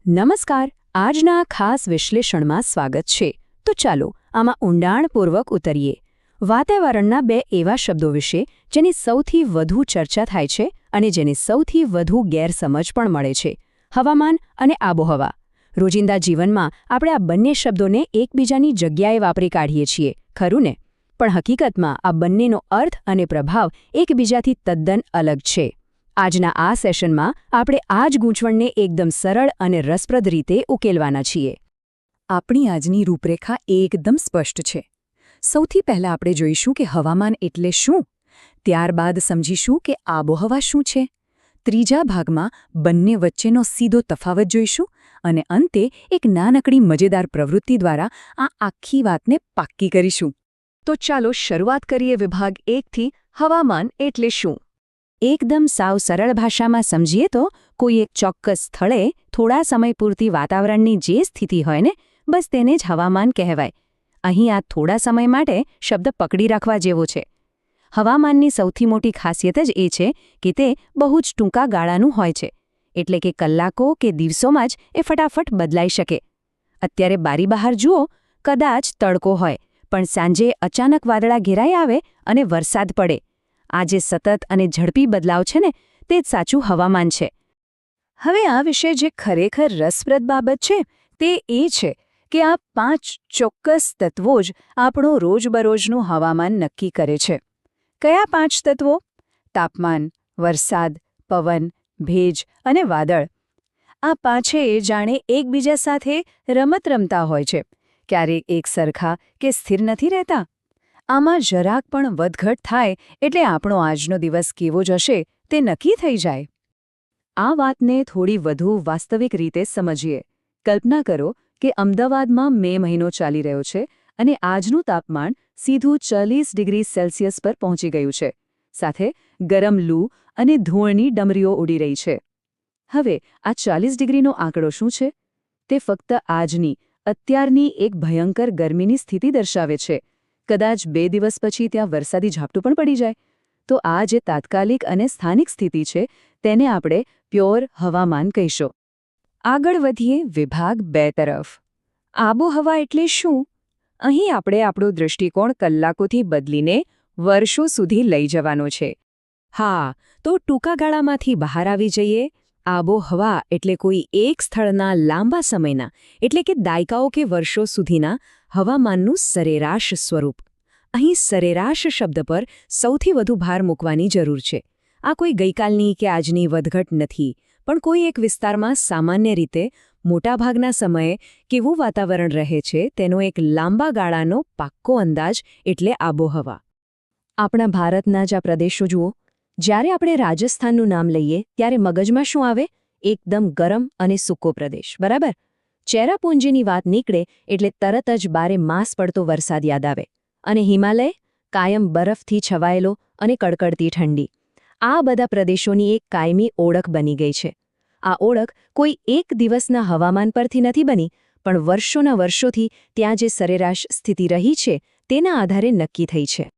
નમસ્કાર, આજના ખાસ વિશ્લેષણમાં સ્વાગત છે. તો ચાલો આમાં ઊંડાણપૂર્વક ઉતરીએ. વાતાવરણના બે એવા શબ્દો વિશે જેની સૌથી વધુ ચર્ચા થાય છે અને જેને સૌથી વધુ ગેરસમજ પણ મળે છે: હવામાન અને આબોહવા. રોજિંદા જીવનમાં આપણે આ બંને શબ્દોને એકબીજાની જગ્યાએ વાપરી કાઢીએ છીએ, ખરું ને? પણ હકીકતમાં આ બંનેનો અર્થ અને પ્રભાવ એકબીજાથી તદ્દન અલગ છે. આજના આ સેશનમાં આપણે આ જ ગૂંચવણને એકદમ સરળ અને રસપ્રદ રીતે ઉકેલવાના છીએ. આપણી આજની રૂપરેખા એકદમ સ્પષ્ટ છે. સૌથી પહેલાં આપણે જોઈશું કે હવામાન એટલે શું, ત્યારબાદ સમજીશું કે આબોહવા શું છે, ત્રીજા ભાગમાં બંને વચ્ચેનો સીધો તફાવત જોઈશું અને અંતે એક નાનકડી મજેદાર પ્રવૃત્તિ દ્વારા આ આખી વાતને પાક્કી કરીશું. તો ચાલો શરૂઆત કરીએ વિભાગ 1થી. હવામાન એટલે શું? એકદમ સાવ સરળ ભાષામાં સમજીએ તો કોઈ એક ચોક્કસ સ્થળે થોડા સમય પૂરતી વાતાવરણની જે સ્થિતિ હોય ને, બસ તેને જ હવામાન કહેવાય. અહીં આ થોડા સમય માટે શબ્દ પકડી રાખવા જેવો છે. હવામાનની સૌથી મોટી ખાસિયત જ એ છે કે તે બહુ જ ટૂંકા ગાળાનું હોય છે, એટલે કે કલાકો કે દિવસોમાં જ એ ફટાફટ બદલાઈ શકે. અત્યારે બારી બહાર જુઓ, કદાચ તડકો હોય, પણ સાંજે અચાનક વાદળા ઘેરાઈ આવે અને વરસાદ પડે. આ જે સતત અને ઝડપી બદલાવ છે ને, તે જ સાચું હવામાન છે. હવે આ વિશે જે ખરેખર રસપ્રદ બાબત છે તે એ છે કે આ 5 ચોક્કસ તત્વો જ આપણું રોજબરોજનું હવામાન નક્કી કરે છે. કયા 5 તત્વો? તાપમાન, વરસાદ, પવન, ભેજ અને વાદળ. આ પાંચેય જાણે એકબીજા સાથે રમત રમતા હોય છે. ક્યારેક એક સરખા કે સ્થિર નથી રહેતા. આમાં જરાક પણ વધઘટ થાય એટલે આપણો આજનો દિવસ કેવો જશે તે નક્કી થઈ જાય. આ વાતને થોડી વધુ વાસ્તવિક રીતે સમજીએ. કલ્પના કરો કે અમદાવાદમાં મે મહિનો ચાલી રહ્યો છે અને આજનું તાપમાન સીધું 40 ડિગ્રી સેલ્સિયસ પર પહોંચી ગયું છે. સાથે ગરમ લૂ અને ધૂળની ડમરીઓ ઉડી રહી છે. હવે આ 40 ડિગ્રીનો આંકડો શું છે? તે ફક્ત આજની, અત્યારની એક ભયંકર ગરમીની સ્થિતિ દર્શાવે છે. કદાચ 2 દિવસ પછી ત્યાં વરસાદી ઝાપટું પણ પડી જાય. તો આ જે તાત્કાલિક અને સ્થાનિક સ્થિતિ છે તેને આપણે પ્યોર હવામાન કહીશું. આગળ વધીએ વિભાગ 2 તરફ. આબોહવા એટલે શું? અહીં આપણે આપણો દૃષ્ટિકોણ કલાકોથી બદલીને વર્ષો સુધી લઈ જવાનો છે. હા, તો ટૂંકા ગાળામાંથી બહાર આવી જઈએ. આબોહવા એટલે કોઈ એક સ્થળના લાંબા સમયના, એટલે કે દાયકાઓ કે વર્ષો સુધીના હવામાનનું સરેરાશ સ્વરૂપ. અહીં સરેરાશ શબ્દ પર સૌથી વધુ ભાર મૂકવાની જરૂર છે. આ કોઈ ગઈકાલની કે આજની વધઘટ નથી, પણ કોઈ એક વિસ્તારમાં સામાન્ય રીતે મોટાભાગના સમયે કેવું વાતાવરણ રહે છે તેનો એક લાંબા ગાળાનો પાક્કો અંદાજ એટલે આબોહવા. આપણા ભારતના જ આ પ્રદેશો જુઓ. જ્યારે આપણે રાજસ્થાનનું નામ લઈએ ત્યારે મગજમાં શું આવે? એકદમ ગરમ અને સૂકો પ્રદેશ, બરાબર? ચેરાપુંજીની વાત નીકળે એટલે તરત જ બારે માસ પડતો વરસાદ યાદ આવે. અને હિમાલય? કાયમ બરફથી છવાયેલો અને કડકડતી ઠંડી. આ બધા પ્રદેશોની એક કાયમી ઓળખ બની ગઈ છે. આ ઓળખ કોઈ એક દિવસના હવામાન પરથી નથી બની, પણ વર્ષોના વર્ષોથી ત્યાં જે સરેરાશ સ્થિતિ રહી છે તેના આધારે નક્કી થઈ છે.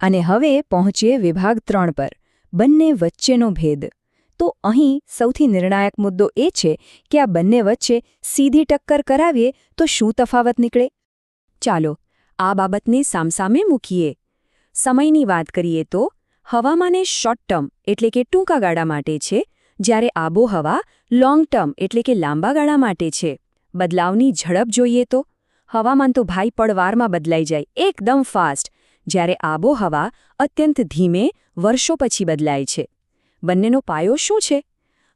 અને હવે પહોંચીએ વિભાગ 3 પર. બંને વચ્ચેનો ભેદ. તો અહીં સૌથી નિર્ણાયક મુદ્દો એ છે કે આ બંને વચ્ચે સીધી ટક્કર કરાવીએ તો શું તફાવત નીકળે? ચાલો આ બાબતને સામસામે મૂકીએ. સમયની વાત કરીએ તો હવામાન એ શોર્ટ ટર્મ એટલે કે ટૂંકા ગાળા માટે છે, જ્યારે આબોહવા લોંગ ટર્મ એટલે કે લાંબા ગાળા માટે છે. બદલાવની ઝડપ જોઈએ તો હવામાન તો ભાઈ પળવારમાં બદલાઈ જાય, એકદમ ફાસ્ટ, જ્યારે આબોહવા અત્યંત ધીમે વર્ષો પછી બદલાય છે. બંનેનો પાયો શું છે?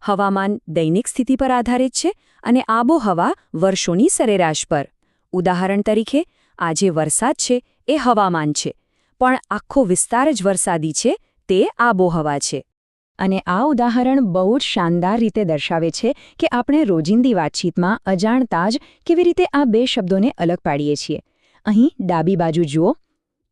હવામાન દૈનિક સ્થિતિ પર આધારિત છે અને આબોહવા વર્ષોની સરેરાશ પર. ઉદાહરણ તરીકે, આજે વરસાદ છે એ હવામાન છે, પણ આખો વિસ્તાર જ વરસાદી છે તે આબોહવા છે. અને આ ઉદાહરણ બહુ જ શાનદાર રીતે દર્શાવે છે કે આપણે રોજિંદી વાતચીતમાં અજાણતા જ કેવી રીતે આ બે શબ્દોને અલગ પાડીએ છીએ. અહીં ડાબી બાજુ જુઓ.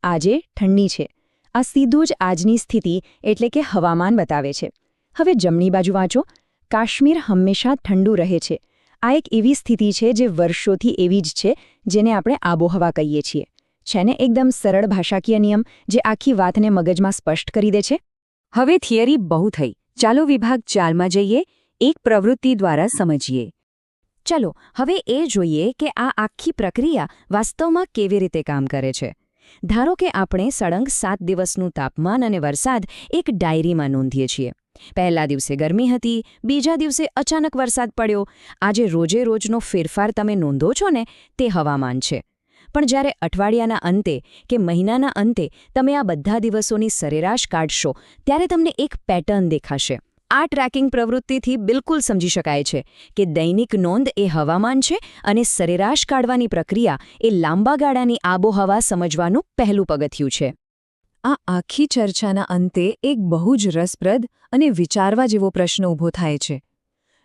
આજે ઠંડી છે. આ સીધું જ આજની સ્થિતિ એટલે કે હવામાન બતાવે છે. હવે જમણી બાજુ વાંચો. કાશ્મીર હંમેશા ઠંડુ રહે છે. આ એક એવી સ્થિતિ છે જે વર્ષોથી એવી જ છે, જેને આપણે આબોહવા કહીએ છીએ. છે ને એકદમ સરળ ભાષાકીય નિયમ જે આખી વાતને મગજમાં સ્પષ્ટ કરી દે છે? હવે થિયરી બહુ થઈ. ચાલો વિભાગ 4માં જઈએ. એક પ્રવૃત્તિ દ્વારા સમજીએ. ચલો હવે એ જોઈએ કે આ આખી પ્રક્રિયા વાસ્તવમાં કેવી રીતે કામ કરે છે. ધારો કે આપણે સળંગ 7 દિવસનું તાપમાન અને વરસાદ એક ડાયરીમાં નોંધીએ છીએ. પહેલા દિવસે ગરમી હતી, બીજા દિવસે અચાનક વરસાદ પડ્યો. આજે રોજે રોજનો ફેરફાર તમે નોંધો છો ને, તે હવામાન છે. પણ જ્યારે અઠવાડિયાના અંતે કે મહિનાના અંતે તમે આ બધા દિવસોની સરેરાશ કાઢશો, ત્યારે તમને એક પેટર્ન દેખાશે. આ ટ્રેકિંગ પ્રવૃત્તિથી બિલકુલ સમજી શકાય છે કે દૈનિક નોંધ એ હવામાન છે અને સરેરાશ કાઢવાની પ્રક્રિયા એ લાંબા ગાળાની આબોહવા સમજવાનું પહેલું પગથિયું છે. આ આખી ચર્ચાના અંતે એક બહુ જ રસપ્રદ અને વિચારવા જેવો પ્રશ્ન ઊભો થાય છે.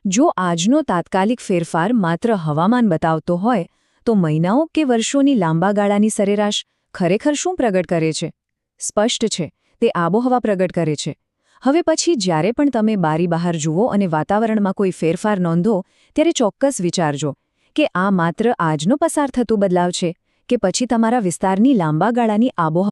જો આજનો તાત્કાલિક ફેરફાર માત્ર હવામાન બતાવતો હોય, તો મહિનાઓ કે વર્ષોની લાંબા ગાળાની સરેરાશ ખરેખર શું પ્રગટ કરે છે? સ્પષ્ટ છે, તે આબોહવા પ્રગટ કરે છે. હવે પછી જ્યારે પણ તમે બારી બહાર જુઓ અને વાતાવરણમાં કોઈ ફેરફાર નોંધો, ત્યારે ચોક્કસ વિચારજો કે આ માત્ર આજનો પસાર થતું બદલાવ છે કે પછી તમારા વિસ્તારની લાંબા ગાળાની આબોહવા